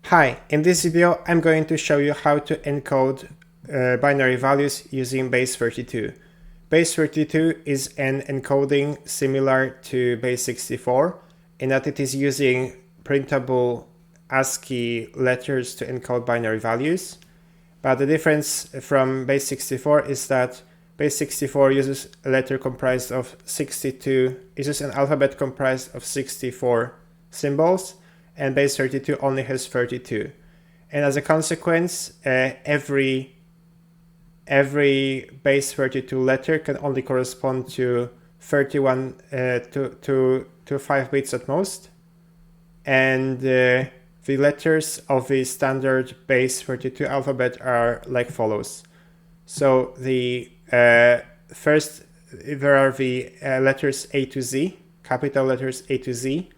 Hi, in this video I'm going to show you how to encode binary values using Base32. Base32 is an encoding similar to Base64 in that it is using printable ASCII letters to encode binary values. But the difference from Base64 is that Base64 uses a letter comprised of 62, uses an alphabet comprised of 64 symbols, and Base32 only has 32. And as a consequence, every Base32 letter can only correspond to 31 to 5 bits at most. And the letters of the standard Base32 alphabet are like follows. So the first, there are the letters A to Z, capital letters A to Z,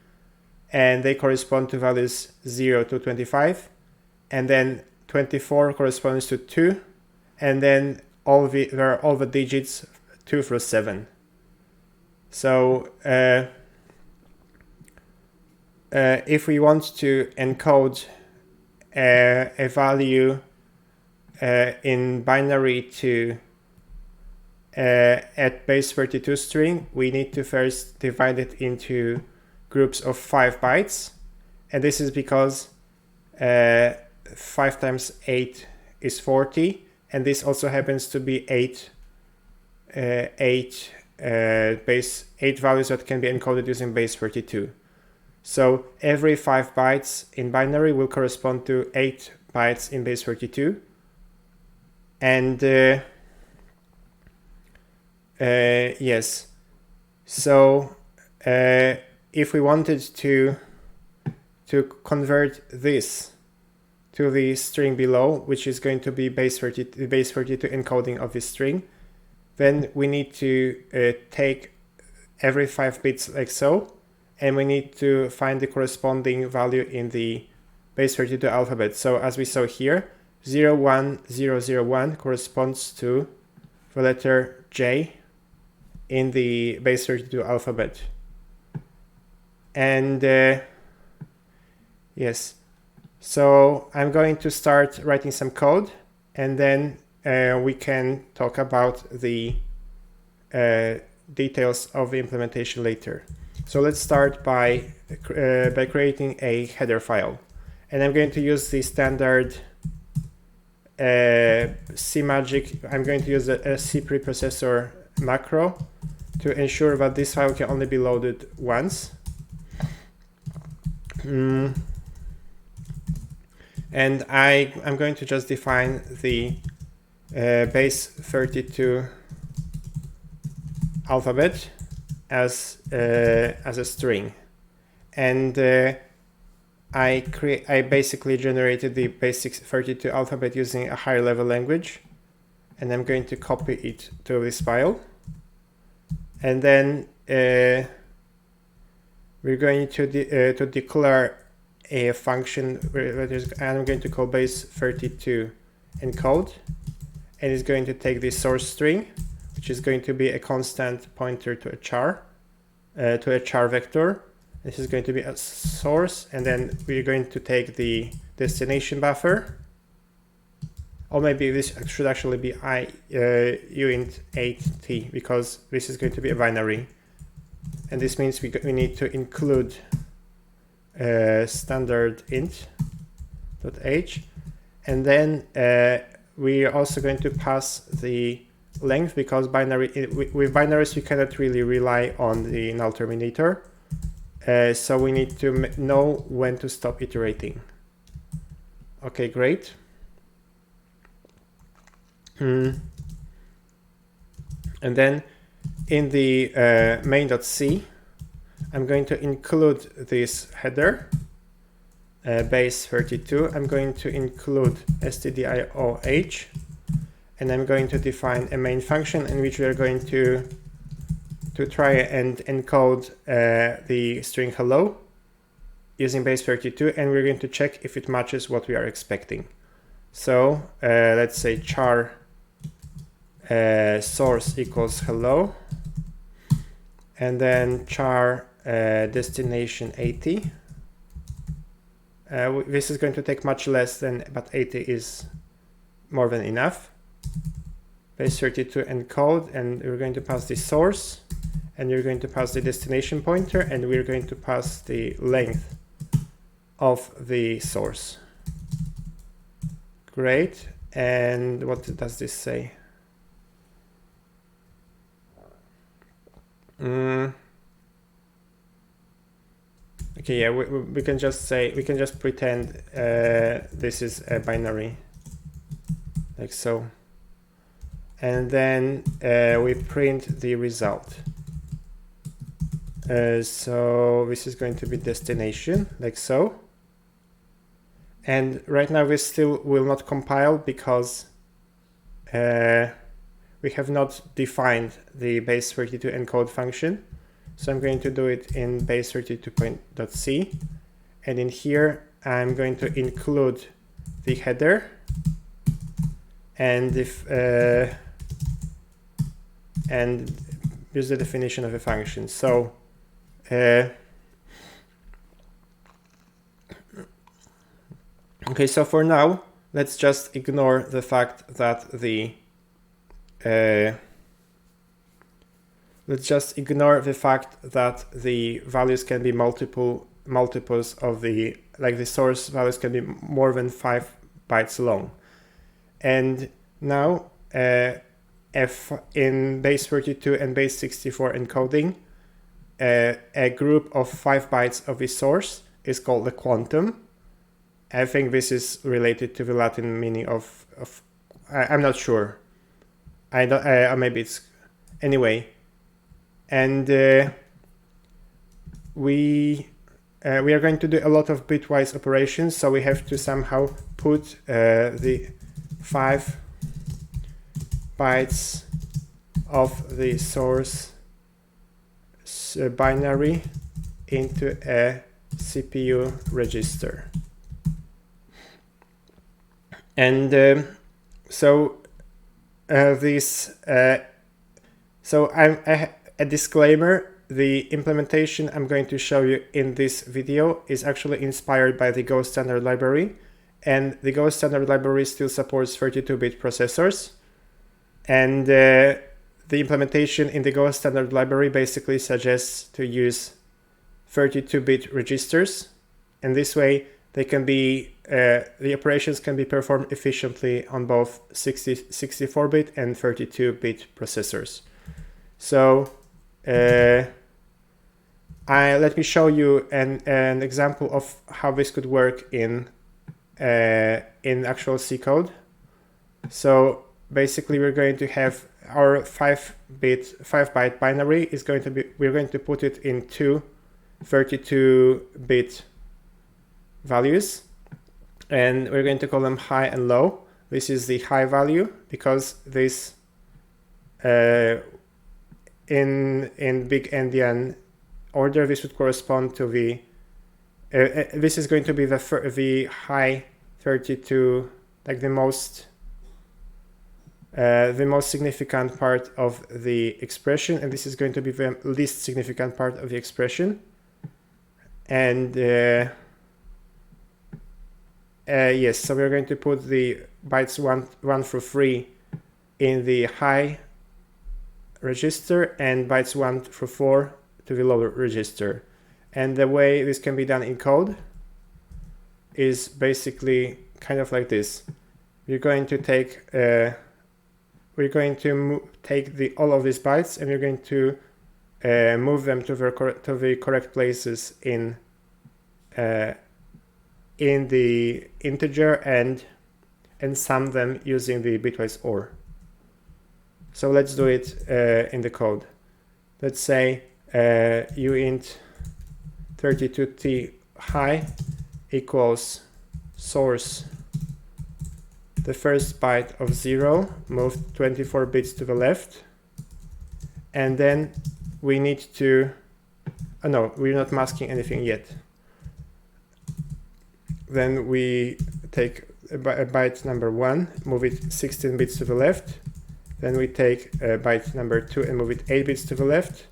and they correspond to values 0 to 25, and then 24 corresponds to 2, and then there are all the digits 2 through 7. So if we want to encode a value in binary to at Base32 string, we need to first divide it into groups of 5 bytes, and this is because 5 times 8 is 40, and this also happens to be 8 values that can be encoded using Base32. So every 5 bytes in binary will correspond to 8 bytes in Base32, and yes, so if we wanted to convert this to the string below, which is going to be Base32 encoding of this string, then we need to take every 5 bits like so, and we need to find the corresponding value in the Base32 alphabet. So as we saw here, 01001 corresponds to the letter J in the Base32 alphabet. And yes, so I'm going to start writing some code, and then we can talk about the details of the implementation later. So let's start by creating a header file, and I'm going to use the standard CMagic. I'm going to use a C preprocessor macro to ensure that this file can only be loaded once. And I'm going to just define the Base32 alphabet as a string, and I basically generated the Base32 alphabet using a higher level language, and I'm going to copy it to this file, and then we're going to declare a function that I'm going to call Base32 encode, and it's going to take the source string, which is going to be a constant pointer to a char vector. This is going to be a source, and then we're going to take the destination buffer, or maybe this should actually be uint8t, because this is going to be a binary. And this means we need to include standard int.h, and then we are also going to pass the length, because with binaries we cannot really rely on the null terminator, so we need to know when to stop iterating. Okay, great. And then in the main.c, I'm going to include this header, Base32. I'm going to include stdioh, and I'm going to define a main function in which we are going to try and encode the string hello using Base32, and we're going to check if it matches what we are expecting. So let's say char source equals hello, and then char destination 80, This is going to take much less than, but 80 is more than enough. Base32 encode, and we're going to pass the source, and you're going to pass the destination pointer, and we're going to pass the length of the source. Great. And what does this say? Okay, yeah, we can just say, we can just pretend this is a binary, like so. And then we print the result. So this is going to be destination, like so. And right now we still will not compile because we have not defined the base32 encode function. So I'm going to do it in base32.c, and in here I'm going to include the header, and if and use the definition of a function. So okay, so for now let's just ignore the fact that the values can be multiples of the, like the source values can be more than 5 bytes long. And now if in base32 and base64 encoding, a group of 5 bytes of the source is called a quantum. I think this is related to the Latin meaning of I'm not sure. I don't, maybe it's, anyway. And we are going to do a lot of bitwise operations, so we have to somehow put the 5 bytes of the source binary into a CPU register. And so a disclaimer, the implementation I'm going to show you in this video is actually inspired by the Go standard library, and the Go standard library still supports 32-bit processors, and the implementation in the Go standard library basically suggests to use 32-bit registers, and this way they can be the operations can be performed efficiently on both 64-bit and 32-bit processors. So let me show you an example of how this could work in actual C code. So basically we're going to have our 5-byte binary is going to be, we're going to put it in two 32-bit values, and we're going to call them high and low. This is the high value because this in big endian order, this would correspond to the this is going to be the high 32, like the most significant part of the expression, and this is going to be the least significant part of the expression. And yes, so we're going to put the bytes 1 through 3 in the high register and bytes 1 through 4 to the lower register. And the way this can be done in code is basically kind of like this. We're going to take all of these bytes, and we're going to move them to the correct places in the integer and sum them using the bitwise OR. So let's do it in the code. Let's say uint 32t high equals source, the first byte of 0, moved 24 bits to the left, and then we need to, oh no, we're not masking anything yet. Then we take byte number 1, move it 16 bits to the left. Then we take byte number 2 and move it 8 bits to the left.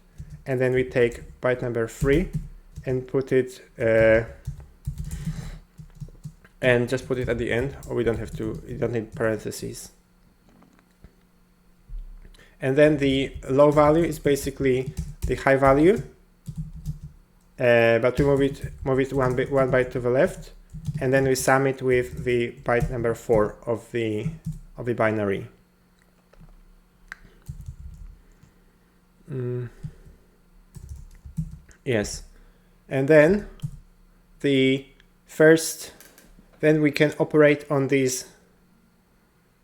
And then we take byte number 3 and put it and just put it at the end, or we don't have to, you don't need parentheses. And then the low value is basically the high value, but we move it one byte to the left, and then we sum it with the byte number 4 of the binary. Yes, and then then we can operate on these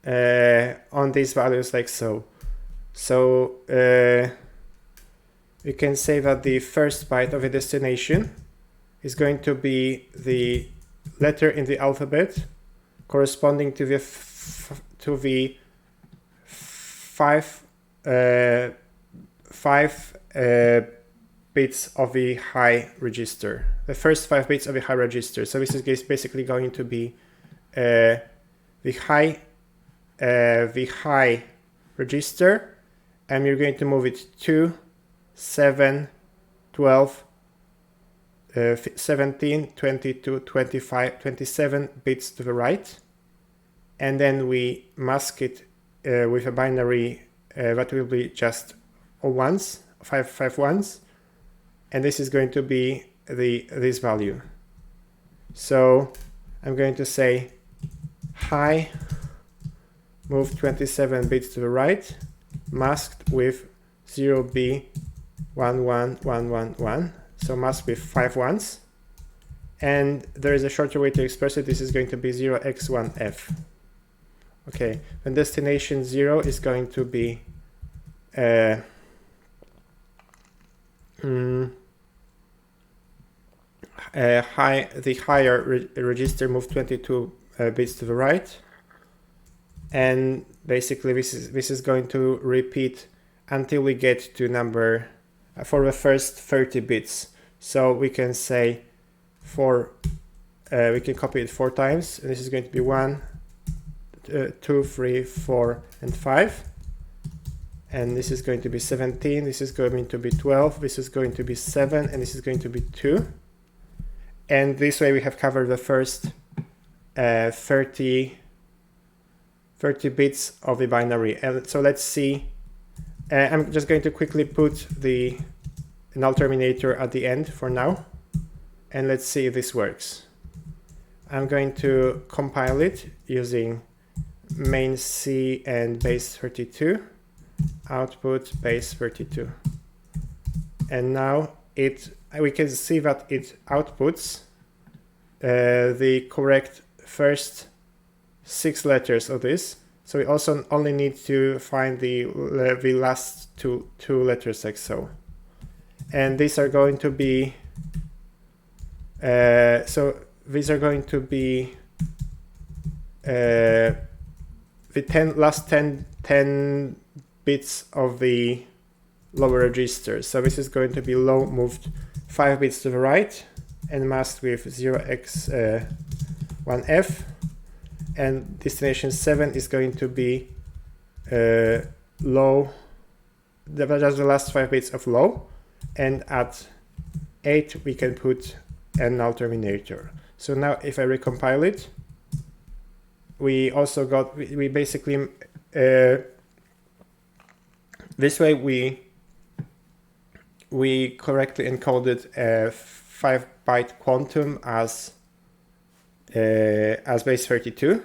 values like so. So we can say that the first byte of a destination is going to be the letter in the alphabet corresponding to the five bits of the high register, the first 5 bits of the high register. So this is basically going to be the high register, and you're going to move it 2, 7, 12, 17, 22, 25, 27 bits to the right, and then we mask it with a binary that will be just ones, 5 ones, and this is going to be this value. So I'm going to say high, move 27 bits to the right, masked with 0B11111, so masked with 5 ones, and there is a shorter way to express it. This is going to be 0x1f. Okay, then destination 0 is going to be the higher register, move 22 bits to the right, and basically this is going to repeat until we get to number for the first 30 bits. So we can say we can copy it 4 times, and this is going to be 1, 2, 3, 4, and 5. And this is going to be 17, this is going to be 12, this is going to be 7, and this is going to be 2. And this way we have covered the first 30 bits of the binary. And so let's see. I'm just going to quickly put the null terminator at the end for now, and let's see if this works. I'm going to compile it using main C and base32, output base32, and now we can see that it outputs the correct first 6 letters of this. So we also only need to find the last two letters like so. And these are going to be the last 10 bits of the lower register. So this is going to be low moved 5 bits to the right and masked with 0x1f, and destination 7 is going to be low, just the last 5 bits of low, and at 8 we can put a null terminator. So now if I recompile it, we also got, we basically this way we correctly encoded a 5-byte quantum as base32,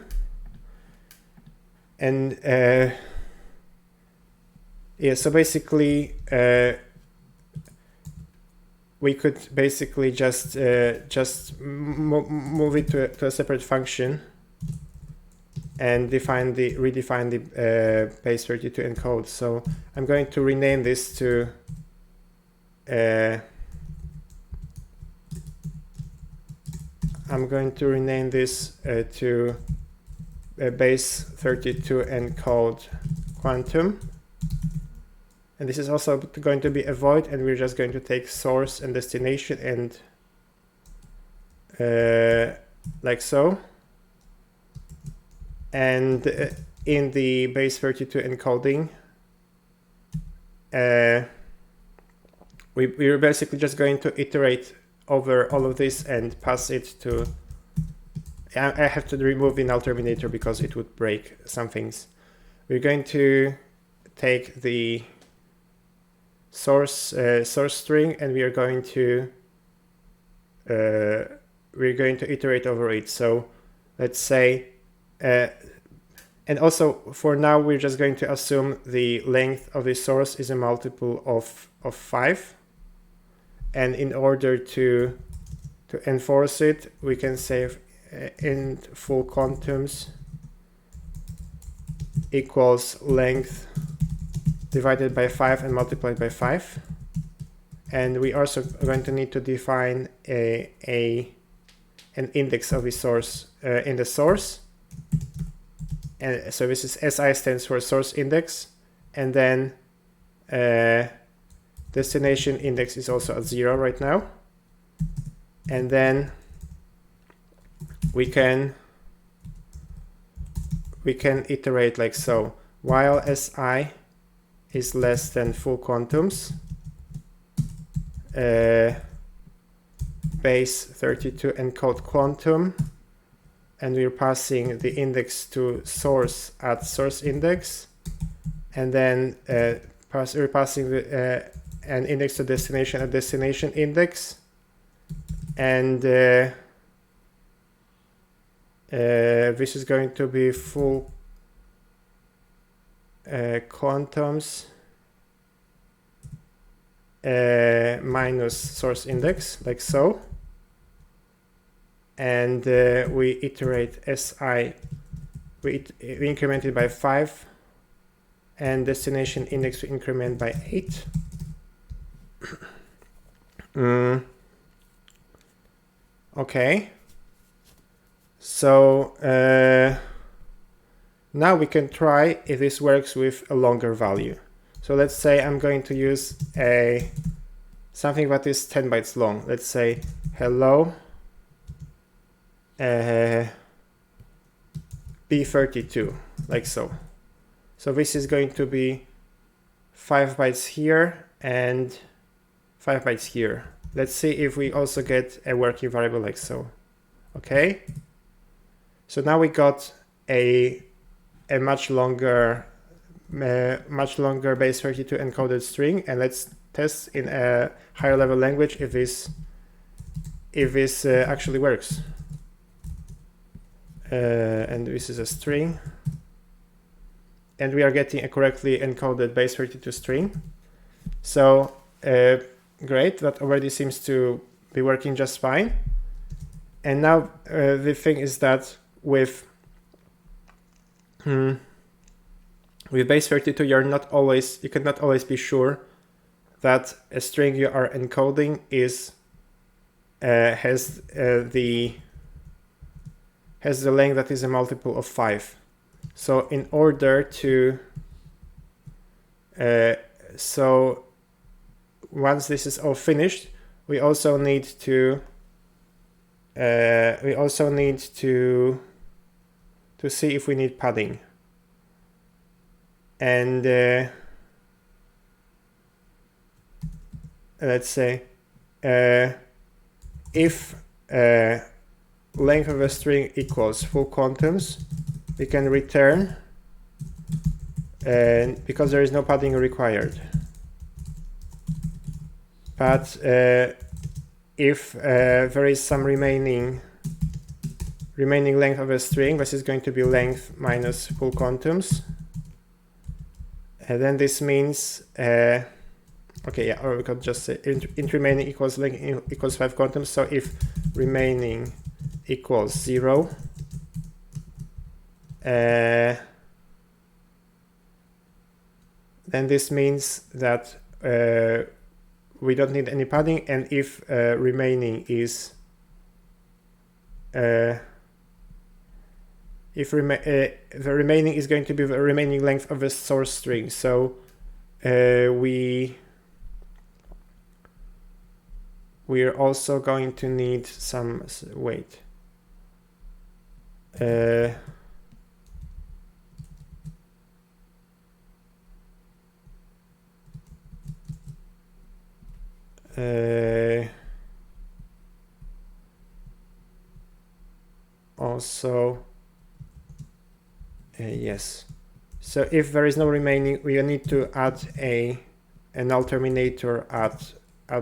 and yeah, so basically we could basically just move it to a separate function and redefine the base32 encode. So I'm going to rename this to base32 encode quantum, and this is also going to be a void, and we're just going to take source and destination and like so. And in the base32 encoding, we're basically just going to iterate over all of this and pass it to I have to remove the null terminator because it would break some things. We're going to take the source string, and we are going to iterate over it. So let's say, and also for now we're just going to assume the length of the source is a multiple of 5, and in order to enforce it, we can say int full quantums equals length divided by 5 and multiplied by 5. And we also going to need to define an index of the source in the source. And so this is SI stands for source index, and then destination index is also at 0 right now. And then we can iterate like so. While SI is less than full quantums, Base32 encode quantum, and we're passing the index to source at source index, and then we're passing an index to destination at destination index, and this is going to be full quantums minus source index, like so. And we iterate SI, we increment it by 5, and destination index we increment by 8. Okay. So now we can try if this works with a longer value. So let's say I'm going to use something that is 10 bytes long. Let's say hello B32, like so. So this is going to be 5 bytes here and 5 bytes here. Let's see if we also get a working variable like so. Okay. So now we got a much longer Base32 encoded string, and let's test in a higher level language if this actually works. And this is a string, and we are getting a correctly encoded Base32 string. So great, that already seems to be working just fine. And now the thing is that with Base32 you cannot always be sure that a string you are encoding has the length that is a multiple of 5. So in order to so once this is all finished, we also need to see if we need padding. And let's say if length of a string equals full quantums, we can return, and because there is no padding required. But if there is some remaining length of a string, this is going to be length minus full quantums. And then this means, okay, yeah, or we could just say int remaining equals length equals 5 quantums. So if remaining equals 0, then this means that we don't need any padding, and if remaining is the remaining is going to be the remaining length of the source string. So we are also going to need some wait. also, yes. So if there is no remaining, we need to add a null terminator at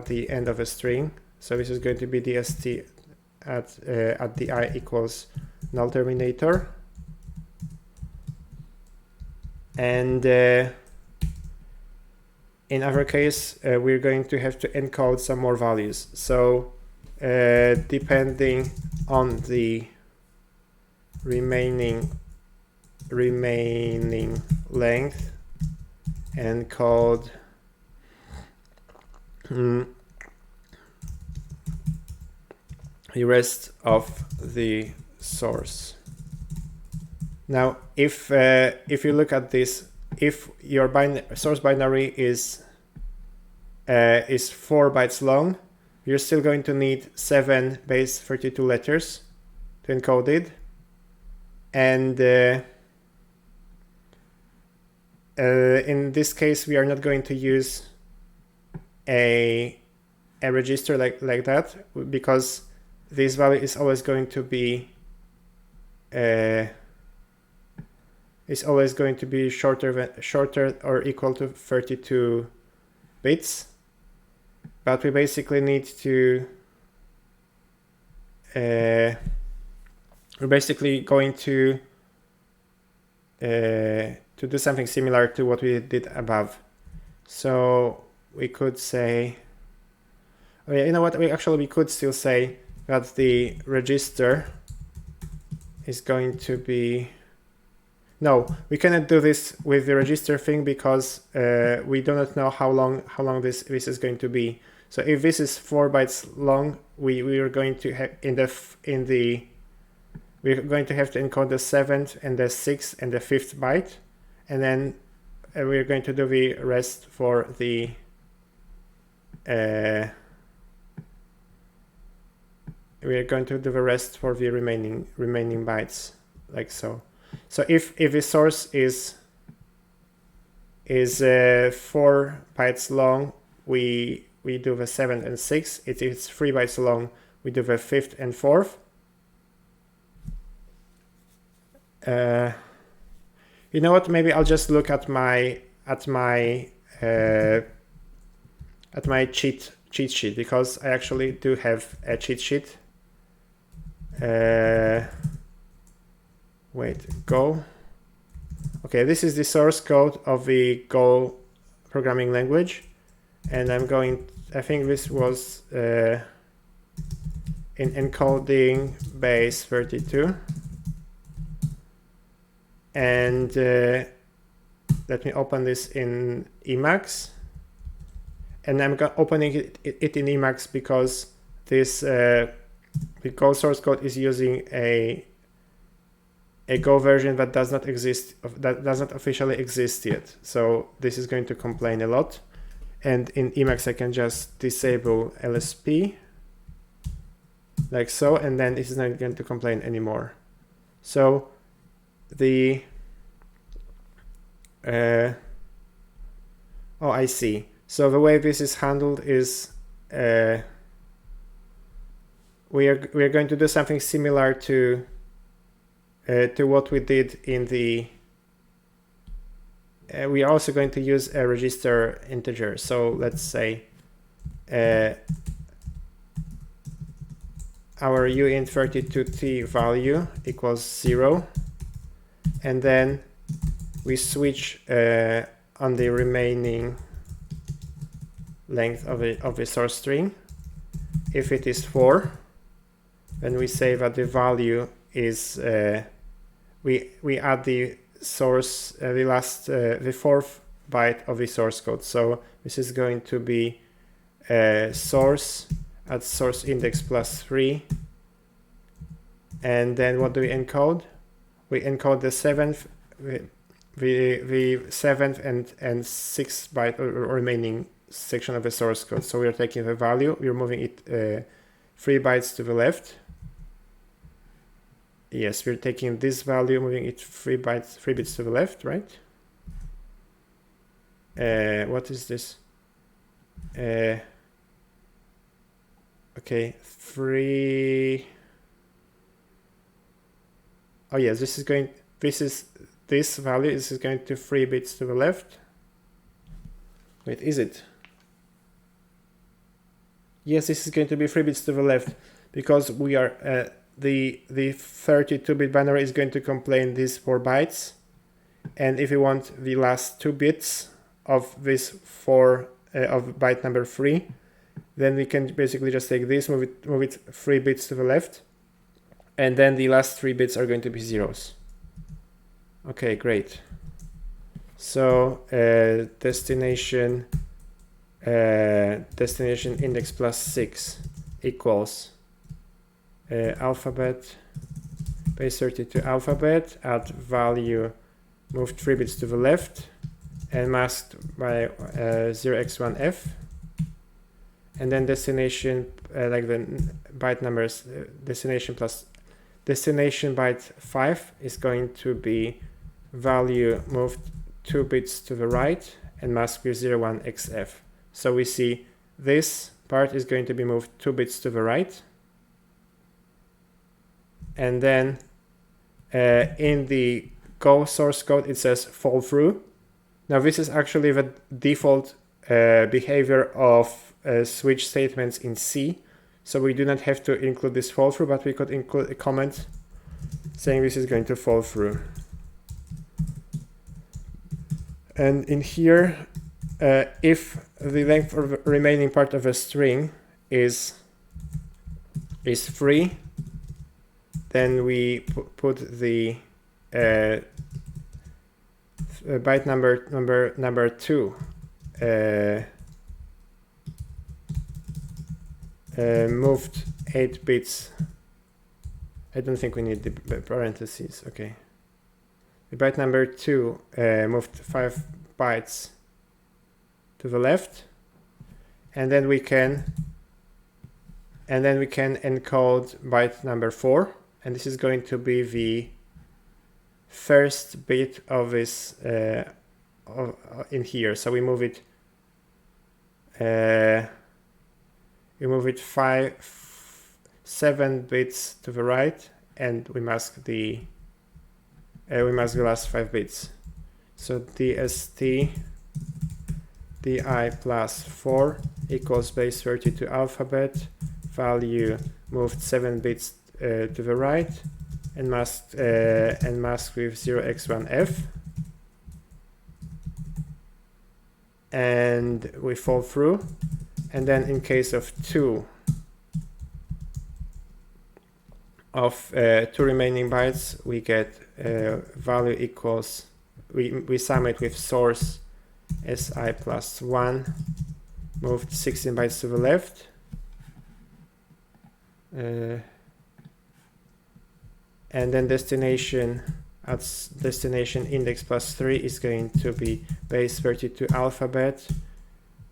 the end of a string. So this is going to be the st at the I equals null terminator. And in our case, we're going to have to encode some more values. So depending on the remaining length, encode the rest of the source. Now, if you look at this, if your source binary is 4 bytes long, you're still going to need 7 base32 letters to encode it. And in this case, we are not going to use a register like that, because this value is always going to be shorter or equal to 32 bits. But we basically need to we're basically going to do something similar to what we did above. So we could say, oh yeah, you know what? We could still say that the register is going to be. No, we cannot do this with the register thing because we do not know how long this is going to be. So if this is 4 bytes long, we are going to have we're going to have to encode the 7th and the 6th and the 5th byte, and then we're going to do the rest for the remaining bytes, like so. So if the source is 4 bytes long, we do the 7th and 6th. If it's 3 bytes long, we do the 5th and 4th. You know what? Maybe I'll just look at my cheat sheet, because I actually do have a cheat sheet. Wait, Go. Okay, this is the source code of the Go programming language, and I think this was in Encoding Base32. And let me open this in Emacs. And I'm opening it in Emacs because this the Go source code is using a Go version that does not officially exist yet. So this is going to complain a lot. And in Emacs, I can just disable LSP like so, and then it is not going to complain anymore. So the oh, I see. So the way this is handled is we are going to do something similar to what we did in the. We are also going to use a register integer. So let's say our uint32t value equals 0, and then we switch on the remaining length of the source string. If it is 4, then we say that the value is we add the source the 4th byte of the source code. So this is going to be source at source index +3, and then what do we encode? We encode the 7th, the 7th and 6th byte or remaining section of the source code. So we are taking the value, we are moving it 3 bytes to the left. Yes, we're taking this value, moving it 3 bits to the left, right? What is this? Okay, 3. oh yes, this value is going to 3 bits to the left. Wait, is it? Yes, this is going to be 3 bits to the left, because we are the 32-bit binary is going to contain these 4 bytes, and if we want the last 2 bits of this of byte number 3, then we can basically just take this, move it 3 bits to the left, and then the last 3 bits are going to be zeros. Okay, great. So destination index plus 6 equals alphabet base 32 alphabet at value moved 3 bits to the left and masked by 0x1f, and then destination like the byte numbers destination byte 5 is going to be value moved 2 bits to the right and masked with 01xf. So we see this part is going to be moved 2 bits to the right, and then in the Go source code it says fall through. Now this is actually the default behavior of switch statements in C, so we do not have to include this fall through, but we could include a comment saying this is going to fall through. And in here, if the length of the remaining part of a string is 3, then we put the byte number 2 moved 8 bits. I don't think we need the parentheses. Okay. The byte number 2 moved 5 bytes to the left, and then we can encode byte number 4, and this is going to be the first bit of this in here. So we move it 7 bits to the right, and we mask the last 5 bits. So dst di plus 4 equals base 32 alphabet value moved 7 bits to the right and masked with 0x1f, and we fall through. And then in case of 2 remaining bytes, we get value equals, we sum it with source si plus 1 moved 16 bytes to the left, and then destination index plus 3 is going to be base 32 alphabet,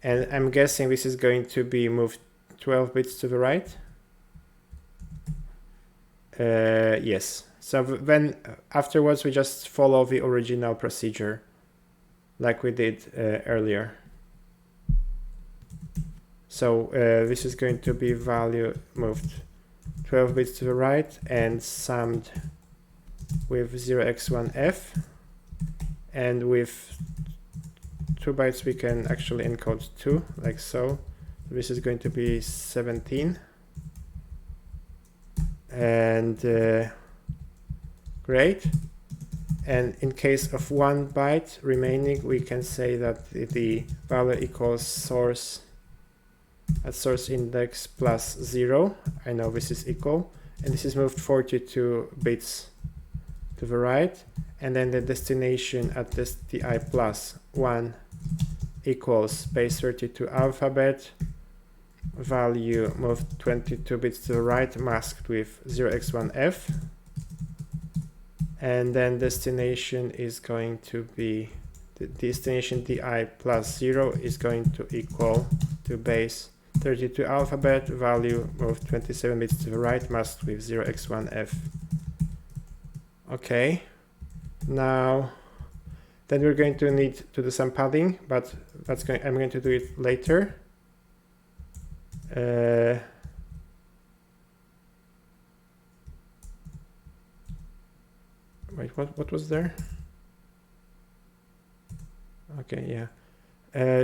and I'm guessing this is going to be moved 12 bits to the right. Yes. So then afterwards we just follow the original procedure like we did earlier. So this is going to be value moved 12 bits to the right and summed with 0x1f, and with 2 bytes we can actually encode 2, like so. This is going to be 17, and great. And in case of 1 byte remaining, we can say that the value equals source at source index plus 0. I know this is equal, and this is moved 42 bits to the right, and then the destination at this di plus 1 equals base 32 alphabet value moved 22 bits to the right masked with 0x1f, and then destination is going to be the destination di plus 0 is going to equal to base 32 alphabet value moved 27 bits to the right masked with 0x1f. Okay, now then we're going to need to do some padding, but I'm going to do it later. Wait, what was there? Okay, yeah.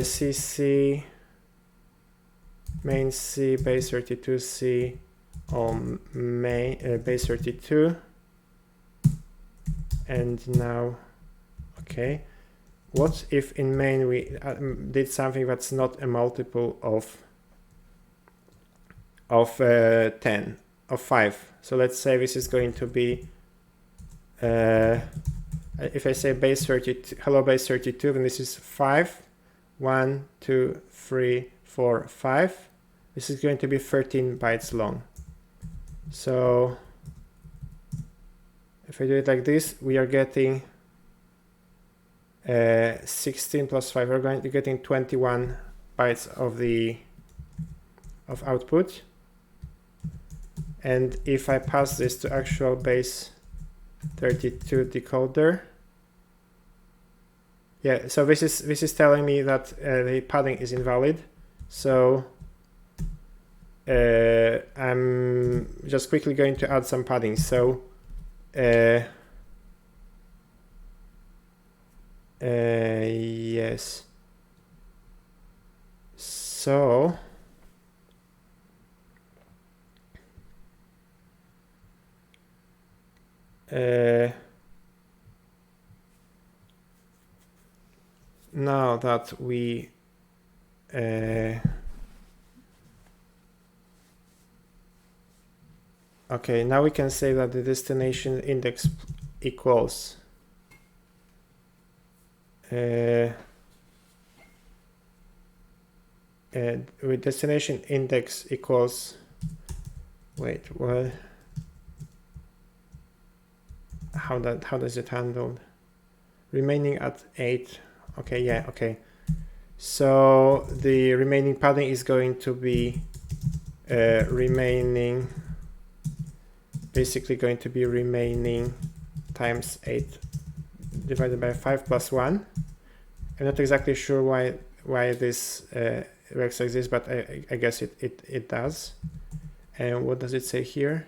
CC, main C, base32 C, or main base32. And now, okay. What if in main we did something that's not a multiple of 10, of 5? So let's say this is going to be, if I say base32, hello base32, then this is 5, 1, 2, 3, 4, 5. This is going to be 13 bytes long. So if I do it like this, we are getting 16 plus 5. We're going to getting 21 bytes of output. And if I pass this to actual base32 decoder, yeah, so this is telling me that the padding is invalid. So I'm just quickly going to add some padding. So yes. So now that we okay, now we can say that the destination index equals with destination index equals, wait, what? How does it handle? Remaining at 8. Okay, yeah, okay. So the remaining padding is going to be remaining, basically going to be remaining times 8 divided by 5 plus 1. I'm not exactly sure why this works like this, but I guess it does. And what does it say here?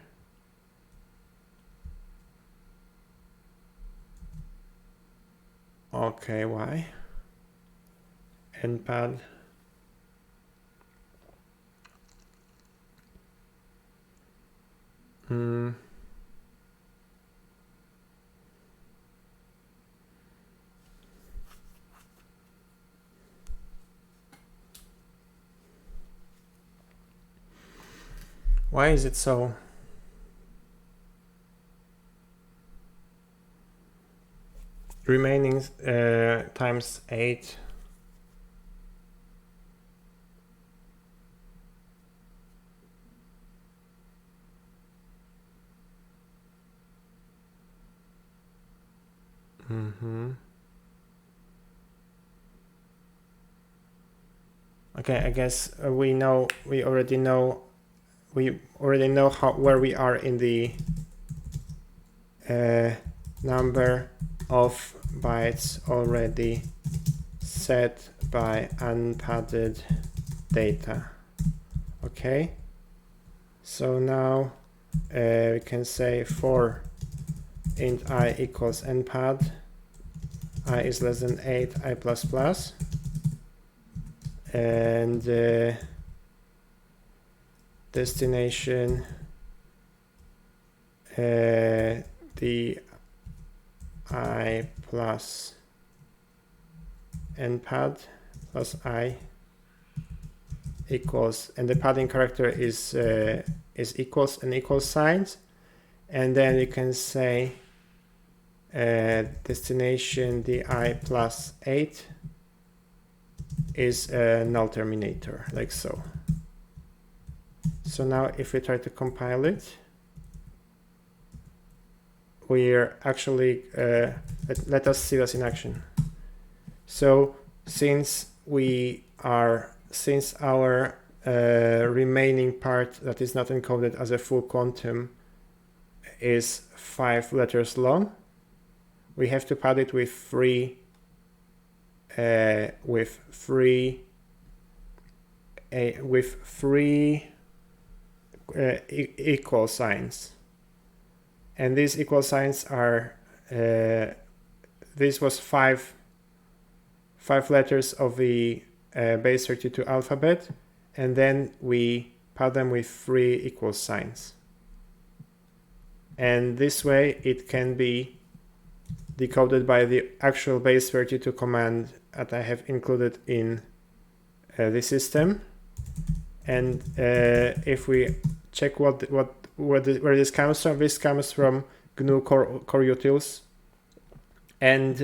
Okay, why? Npad. Why is it so? Remaining times 8. Okay, I guess we already know where we are in the number of bytes already set by unpadded data. Okay, so now we can say for int I equals npad, I is less than 8, I plus plus, and destination the I plus npad plus I equals, and the padding character is equals and equal signs, and then you can say destination the I plus 8 is a null terminator, like so. So now if we try to compile it, we're actually, let us see this in action. So since our remaining part that is not encoded as a full quantum is 5 letters long, we have to pad it with three equal signs, and these equal signs are this was five letters of the Base32 alphabet, and then we pad them with 3 equal signs. And this way it can be decoded by the actual Base32 command that I have included in the system. And if we check where this comes from GNU core utils. And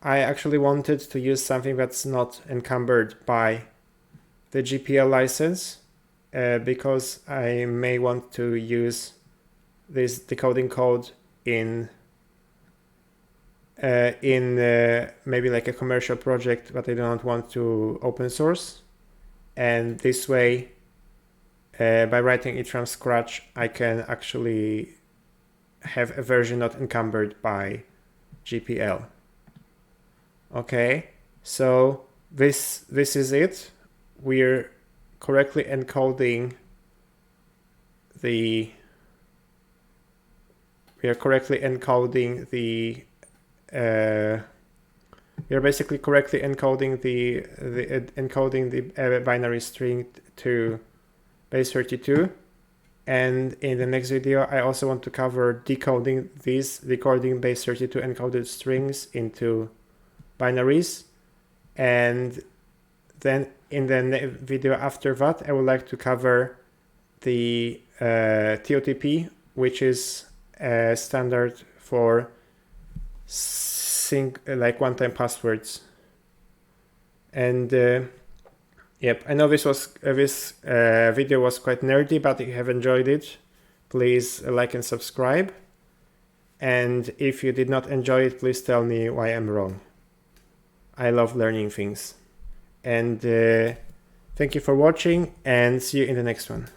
I actually wanted to use something that's not encumbered by the GPL license because I may want to use this decoding code in maybe like a commercial project that I do not want to open source. And this way, by writing it from scratch, I can actually have a version not encumbered by GPL. Okay, so this is it. We're correctly encoding the we are basically correctly encoding the binary string to Base32. And in the next video, I also want to cover decoding Base32 encoded strings into binaries. And then in the video after that, I would like to cover the TOTP, which is a standard for one-time passwords. And yep, I know this video was quite nerdy, but if you have enjoyed it, please like and subscribe. And if you did not enjoy it, please tell me why I'm wrong. I love learning things. And thank you for watching, and see you in the next one.